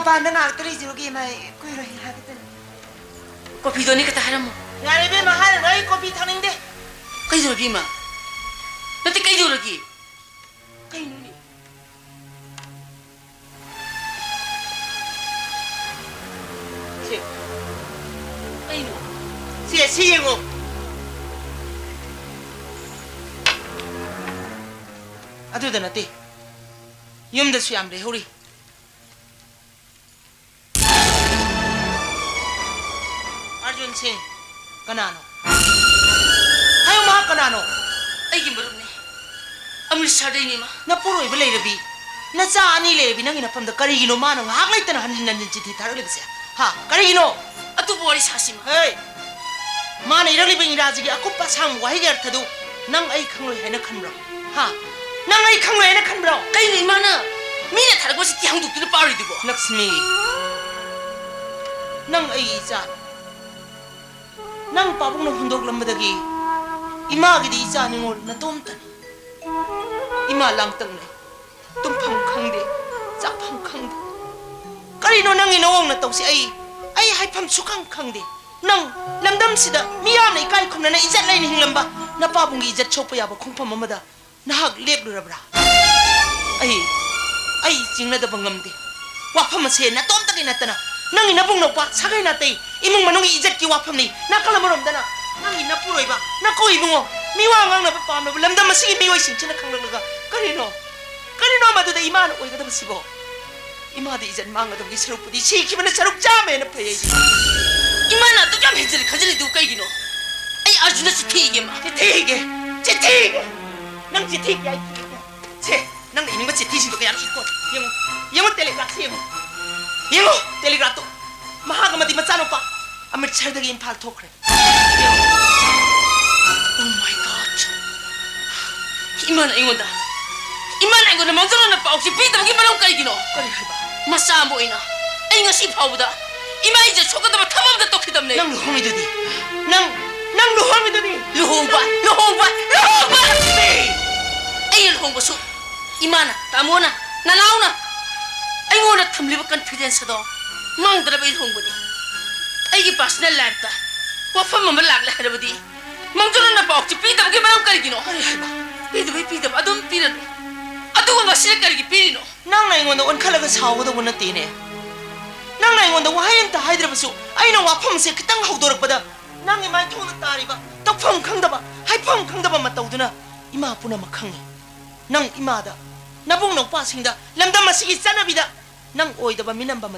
ꯃꯄꯥꯟꯗ ꯉꯥꯛꯇꯔꯤꯁꯤꯔꯣꯒꯤ ꯃꯥꯏ ꯀꯨꯏꯔꯣꯏ ꯍꯥꯏꯕꯗꯅ ꯀꯣꯐꯤꯗꯣꯅꯤ ꯈꯛꯇ ꯍꯥꯏꯔꯝꯃꯣ ꯌꯥꯔꯦ ꯏꯕꯦꯝꯃ ꯍꯥꯏꯔꯅꯨ ꯑꯩ ꯀꯣꯐꯤ ꯊꯛꯅꯤꯡꯗꯦ ꯀꯩꯗꯧꯔꯒꯦ ꯏꯃꯥ ꯅꯠꯇꯦ ꯀꯩꯗꯧꯔꯒꯦ ꯀꯩꯅꯣꯅꯦ ꯁꯤ ꯀꯩꯅꯣ ꯁꯤ ꯌꯦꯡꯉꯣ ꯑꯗꯨꯗ ꯅꯠꯇꯦ ꯌꯨꯝꯗꯁꯨ ꯌꯥꯝ ꯂꯩꯍꯧꯔꯤ अर्जुन सिंह कनानो हायो मा कनानो ꯑꯩꯒꯤ ꯃꯔꯨꯞꯅꯤ ꯑꯃ꯭ꯔꯤꯠꯁꯔꯗꯩꯅꯤ ꯏꯃꯥ नपुरोइब लेरबी नचा अनि लेरबी नंगी नफमदा करिगिनो मानो ngahak laitana hanjin hanjin चिठी थारलिबसे हा करिगिनो ꯑꯇꯣꯞꯄ ꯋꯥꯔꯤ ꯁꯥꯁꯤꯃ हे माने इरलिबि इंराजीगी अकुप्पा सांग वाहिगे अर्थदु नंग अई खंगलोय हैना खनब्रो हा नंग अई खंगलोय हैना खनब्रो ꯀꯩꯅꯣ ꯏꯃꯥꯅ ꯃꯤꯅ ꯊꯥꯔꯛꯄꯁꯤ ꯍꯥꯡꯗꯣꯛꯇꯨꯅ ꯄꯥꯔꯣꯏꯗꯨꯕꯣ लक्ष्मी नंग अई इचा नंग पाबुंगना हुंदोकलंबदगी इमागिदी इचा निंगोल नतोमतनी इमा लांगतंगने तुम्फम खंगदे चाफम खंगदे करिनो नंगी नवंगना तौसी अई हाइफम सुखंग खंगदे नंग लमदम सिदा मियाम नै काय खुमना इज्जत लैनि हिंगलंबा नपाबुंगी इज्जत छोप याबा खुंफम अमदा नहाक लेपलुरबरा अई चिंगनदब ngamde वाफम से नतोमतगी नतना नंगी नबुंग नोपा सागै नाते इमुंग मनुंगी इज्जत की वाफम नि नाकलमरमदना नंगी नपुरोइबा नको Ibungo मिवा ngangnaba pamnaba lamdam masigi miwai singchina khanglaglaga karino maduda imana oigadabasibo imadi ijan mangadabgi sarukpudi sikibana saruk jamena phayai 이마나 또 좀 해지를 가지리 누가 이기노 아이 아주나 치티게 마 치티게 낭 치티게 아이 체 낭 이는 거 치티신도 그냥 있고 영어 텔레그라프 영어 텔레그라프 마하가마디 마짜노빠 아무리 잘되게 임팔 토크래 오 마이 갓 이마나 이거는 멍청한 아빠 혹시 비담기 말하고 까이기노 그래 해봐 마싸 보이나 아이 거 시파보다 이마 이제 속아도만 탐험도 똑히담네 낭 루홍이더니 낭 루홍이더니 루홍바 아이 루홍바수 이마나 따모나 나나오나 아이고나 탐리버 컨피던스도 망들어봐 이 루홍바니 아이기 퍼스널 라이프다 와fam만 말락래 하려버디 멍청한 아빠 혹시 비담기 말하고 까이기노 그래 해봐 비담 아동 삐르네 아동은 맛있는 까이기 삐리노 낭나 이거는 온칼라가 사오고도 못 뛰네 낭나 이건데 와이엔다 하이드라바수 아이는 와펌세 그땅 하우도락보다 낭이 많이 통은 따리바 떡펑 강다바 하이펑 강다바 맞다 오드나 이마 뿌나 막 강해 낭 이마다 나봉 녹바싱다 람담 마시기 짜나비다 낭 오이다바 미남바